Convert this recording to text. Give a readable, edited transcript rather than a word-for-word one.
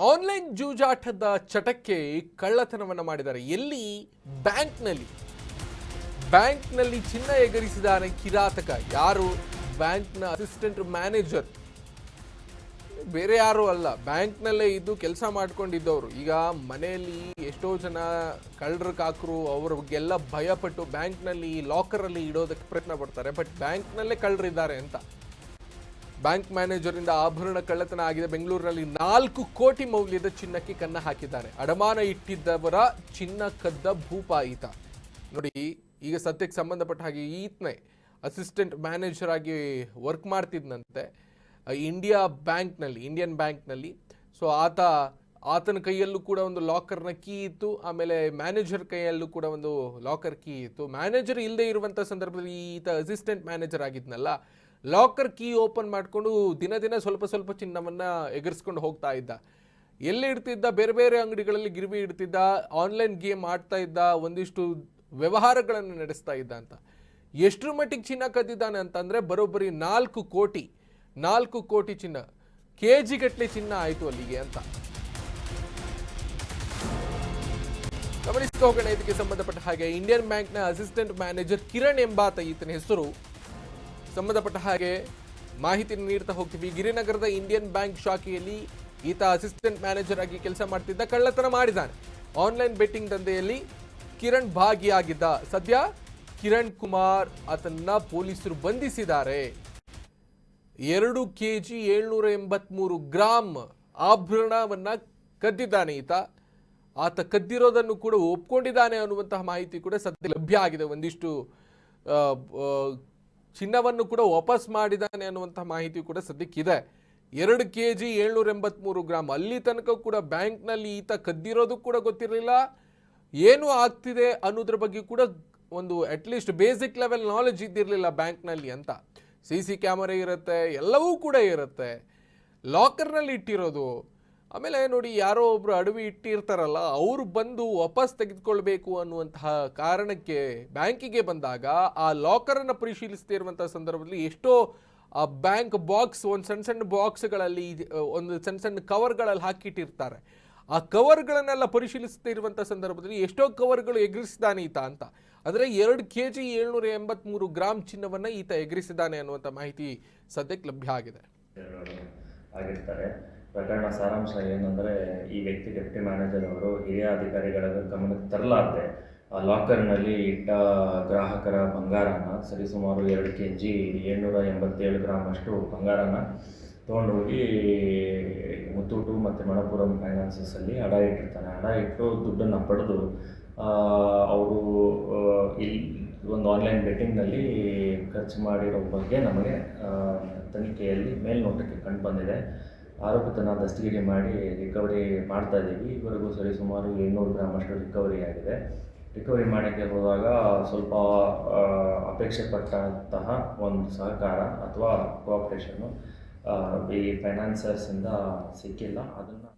Online ಜೂಜಾಟದ ಚಟಕ್ಕೆ ಕಳ್ಳತನವನ್ನು ಮಾಡಿದ್ದಾರೆ. ಎಲ್ಲಿ? ಬ್ಯಾಂಕ್ನಲ್ಲಿ ಚಿನ್ನ ಎಗರಿಸಿದಾನೆ ಕಿರಾತಕ. ಯಾರು? ಬ್ಯಾಂಕ್ನ ಅಸಿಸ್ಟೆಂಟ್ ಮ್ಯಾನೇಜರ್, ಬೇರೆ ಯಾರು ಅಲ್ಲ, ಬ್ಯಾಂಕ್ನಲ್ಲೇ ಇದ್ದು ಕೆಲಸ ಮಾಡ್ಕೊಂಡಿದ್ದವರು. ಈಗ ಮನೆಯಲ್ಲಿ ಎಷ್ಟೋ ಜನ ಕಳ್ಳರು ಕಾಕರು ಅವ್ರಿಗೆಲ್ಲ ಭಯಪಟ್ಟು ಬ್ಯಾಂಕ್ನಲ್ಲಿ ಲಾಕರಲ್ಲಿ ಇಡೋದಕ್ಕೆ ಪ್ರಯತ್ನ ಪಡ್ತಾರೆ. ಬಟ್ ಬ್ಯಾಂಕ್ನಲ್ಲೇ ಕಳ್ಳರಿದ್ದಾರೆ ಅಂತ. ಬ್ಯಾಂಕ್ ಮ್ಯಾನೇಜರಿಂದ ಆಭರಣ ಕಳ್ಳತನ ಆಗಿದೆ. ಬೆಂಗಳೂರಿನಲ್ಲಿ 4 ಕೋಟಿ ಮೌಲ್ಯದ ಚಿನ್ನಕ್ಕೆ ಕನ್ನ ಹಾಕಿದ್ದಾನೆ. ಅಡಮಾನ ಇಟ್ಟಿದ್ದವರ ಚಿನ್ನ ಕದ್ದ ಭೂಪ ಈತ. ನೋಡಿ, ಈಗ ಸದ್ಯಕ್ಕೆ ಸಂಬಂಧಪಟ್ಟ ಹಾಗೆ ಈತನೇ ಅಸಿಸ್ಟೆಂಟ್ ಮ್ಯಾನೇಜರ್ ಆಗಿ ವರ್ಕ್ ಮಾಡ್ತಿದ್ದಂತೆ ಇಂಡಿಯನ್ ಬ್ಯಾಂಕ್ನಲ್ಲಿ. ಸೊ ಆತನ ಕೈಯಲ್ಲೂ ಕೂಡ ಒಂದು ಲಾಕರ್ನ ಕೀ ಇತ್ತು. ಆಮೇಲೆ ಮ್ಯಾನೇಜರ್ ಕೈಯಲ್ಲೂ ಕೂಡ ಒಂದು ಲಾಕರ್ ಕೀ ಇತ್ತು. ಮ್ಯಾನೇಜರ್ ಇಲ್ಲದೆ ಇರುವಂಥ ಸಂದರ್ಭದಲ್ಲಿ ಈತ ಅಸಿಸ್ಟೆಂಟ್ ಮ್ಯಾನೇಜರ್ ಆಗಿದ್ನಲ್ಲ, ಲಾಕರ್ ಕೀ ಓಪನ್ ಮಾಡಿಕೊಂಡು ದಿನ ಸ್ವಲ್ಪ ಚಿನ್ನವನ್ನು ಎಗರಿಸ್ಕೊಂಡು ಹೋಗ್ತಾ ಇದ್ದ. ಎಲ್ಲಿ ಇಡ್ತಿದ್ದ? ಬೇರೆ ಬೇರೆ ಅಂಗಡಿಗಳಲ್ಲಿ ಗಿರ್ವಿ ಇಡ್ತಿದ್ದ, ಆನ್ಲೈನ್ ಗೇಮ್ ಆಡ್ತಾ ಇದ್ದ, ಒಂದಿಷ್ಟು ವ್ಯವಹಾರಗಳನ್ನು ನಡೆಸ್ತಾ ಇದ್ದ ಅಂತ. ಎಷ್ಟರ ಮಟ್ಟಿಗೆ ಚಿನ್ನ ಕದ್ದಿದ್ದಾನೆ ಅಂತಂದರೆ ಬರೋಬ್ಬರಿ 4 ಕೋಟಿ ಚಿನ್ನ, KG ಗಟ್ಟಲೆ ಚಿನ್ನ ಆಯಿತು ಅಲ್ಲಿಗೆ ಅಂತ ಗಮನಿಸ್ತಾ ಹೋಗೋಣ. ಇದಕ್ಕೆ ಸಂಬಂಧಪಟ್ಟ ಹಾಗೆ ಇಂಡಿಯನ್ ಬ್ಯಾಂಕ್ನ ಅಸಿಸ್ಟೆಂಟ್ ಮ್ಯಾನೇಜರ್ ಕಿರಣ್ ಎಂಬಾತ ಈತನ ಹೆಸರು. ಸಂಬಂಧಪಟ್ಟ ಹಾಗೆ ಮಾಹಿತಿ ನೀಡ್ತಾ ಹೋಗ್ತೀವಿ. ಗಿರಿನಗರದ ಇಂಡಿಯನ್ ಬ್ಯಾಂಕ್ ಶಾಖೆಯಲ್ಲಿ ಈತ ಅಸಿಸ್ಟೆಂಟ್ ಮ್ಯಾನೇಜರ್ ಆಗಿ ಕೆಲಸ ಮಾಡ್ತಿದ್ದ. ಕಳ್ಳತನ ಮಾಡಿದ್ದಾನೆ. ಆನ್ಲೈನ್ ಬೆಟ್ಟಿಂಗ್ ದಂಧೆಯಲ್ಲಿ ಕಿರಣ್ ಭಾಗಿಯಾಗಿದ್ದ. ಸದ್ಯ ಕಿರಣ್ ಕುಮಾರ್ ಆತನ್ನ ಪೊಲೀಸರು ಬಂಧಿಸಿದ್ದಾರೆ. 2 kg 783 ಗ್ರಾಮ್ ಆಭರಣವನ್ನ ಕದ್ದಿದ್ದಾನೆ ಈತ. ಆತ ಕದ್ದಿರೋದನ್ನು ಕೂಡ ಒಪ್ಕೊಂಡಿದ್ದಾನೆ ಅನ್ನುವಂತಹ ಮಾಹಿತಿ ಕೂಡ ಸದ್ಯ ಲಭ್ಯ ಆಗಿದೆ. ಒಂದಿಷ್ಟು ಚಿನ್ನವನ್ನು ಕೂಡ ವಾಪಸ್ ಮಾಡಿದ್ದಾನೆ ಅನ್ನುವಂತಹ ಮಾಹಿತಿ ಕೂಡ ಸದ್ಯಕ್ಕಿದೆ. 2 kg 783 ಗ್ರಾಮ್. ಅಲ್ಲಿ ತನಕ ಕೂಡ ಬ್ಯಾಂಕ್ನಲ್ಲಿ ಈತ ಕದ್ದಿರೋದು ಕೂಡ ಗೊತ್ತಿರಲಿಲ್ಲ. ಏನು ಆಗ್ತಿದೆ ಅನ್ನೋದ್ರ ಬಗ್ಗೆ ಕೂಡ ಒಂದು ಅಟ್ಲೀಸ್ಟ್ ಬೇಸಿಕ್ ಲೆವೆಲ್ ನಾಲೆಜ್ ಇದ್ದಿರಲಿಲ್ಲ ಬ್ಯಾಂಕ್ನಲ್ಲಿ ಅಂತ. CC ಕ್ಯಾಮರಾ ಇರುತ್ತೆ, ಎಲ್ಲವೂ ಕೂಡ ಇರುತ್ತೆ. ಲಾಕರ್ನಲ್ಲಿ ಇಟ್ಟಿರೋದು. ಆಮೇಲೆ ನೋಡಿ, ಯಾರೋ ಒಬ್ರು ಅಡವಿ ಇಟ್ಟಿರ್ತಾರಲ್ಲ, ಅವರು ಬಂದು ವಾಪಸ್ ತೆಗೆದುಕೊಳ್ಬೇಕು ಅನ್ನುವಂತಹ ಕಾರಣಕ್ಕೆ ಬ್ಯಾಂಕಿಗೆ ಬಂದಾಗ ಆ ಲಾಕರನ್ನು ಪರಿಶೀಲಿಸ್ತಿರುವಂಥ ಸಂದರ್ಭದಲ್ಲಿ ಎಷ್ಟೋ ಆ ಬ್ಯಾಂಕ್ ಬಾಕ್ಸ್, ಒಂದು ಸಣ್ಣ ಬಾಕ್ಸ್ಗಳಲ್ಲಿ ಒಂದು ಸಣ್ಣ ಕವರ್ಗಳಲ್ಲಿ ಹಾಕಿಟ್ಟಿರ್ತಾರೆ. ಆ ಕವರ್ಗಳನ್ನೆಲ್ಲ ಪರಿಶೀಲಿಸ್ತಿರುವಂಥ ಸಂದರ್ಭದಲ್ಲಿ ಎಷ್ಟೋ ಕವರ್ಗಳು ಎಗರಿಸಿದಾನೆ ಈತ ಅಂತ. ಅಂದರೆ 2 kg 783 ಗ್ರಾಮ್ ಚಿನ್ನವನ್ನು ಈತ ಎಗರಿಸಿದ್ದಾನೆ ಅನ್ನುವಂಥ ಮಾಹಿತಿ ಸದ್ಯಕ್ಕೆ ಲಭ್ಯ ಆಗಿದೆ. ಆಗಿರ್ತಾರೆ. ಪ್ರಕರಣ ಸಾರಾಂಶ ಏನಂದರೆ, ಈ ವ್ಯಕ್ತಿ ಡೆಪ್ಟಿ ಮ್ಯಾನೇಜರ್ ಅವರು ಹಿರಿಯ ಅಧಿಕಾರಿಗಳ ಗಮನಕ್ಕೆ ತರಲಾರದೆ ಲಾಕರ್ನಲ್ಲಿ ಇಟ್ಟ ಗ್ರಾಹಕರ ಬಂಗಾರನ, ಸರಿಸುಮಾರು 2 kg 787 ಗ್ರಾಮ್ ಅಷ್ಟು ಬಂಗಾರನ ತೊಗೊಂಡೋಗಿ ಮುತ್ತೂಟು ಮತ್ತು ಮಣಪುರಂ ಫೈನಾನ್ಸಸ್ಸಲ್ಲಿ ಅಡ ಇಟ್ಟಿರ್ತಾನೆ. ಅಡ ಇಟ್ಟು ದುಡ್ಡನ್ನು ಪಡೆದು ಅವರು ಇಲ್ಲಿ ಒಂದು ಆನ್ಲೈನ್ ಬೆಟ್ಟಿಂಗ್ನಲ್ಲಿ ಖರ್ಚು ಮಾಡಿರೋ ಬಗ್ಗೆ ನಮಗೆ ತನಿಖೆಯಲ್ಲಿ ಮೇಲ್ನೋಟಕ್ಕೆ ಕಂಡು ಬಂದಿದೆ. ಆರೋಪಿತನ ದಸ್ತಗಿರಿ ಮಾಡಿ ರಿಕವರಿ ಮಾಡ್ತಾ ಇದ್ದೀವಿ. ಈವರೆಗೂ ಸರಿಸುಮಾರು 800 ಗ್ರಾಮ್ ಅಷ್ಟು ರಿಕವರಿ ಆಗಿದೆ. ರಿಕವರಿ ಮಾಡೋಕ್ಕೆ ಹೋದಾಗ ಸ್ವಲ್ಪ ಅಪೇಕ್ಷೆ ಪಟ್ಟಂತಹ ಒಂದು ಸಹಕಾರ ಅಥವಾ ಕೋಆಪ್ರೇಷನ್ನು ಈ ಫೈನಾನ್ಸರ್ಸಿಂದ ಸಿಕ್ಕಿಲ್ಲ. ಅದನ್ನು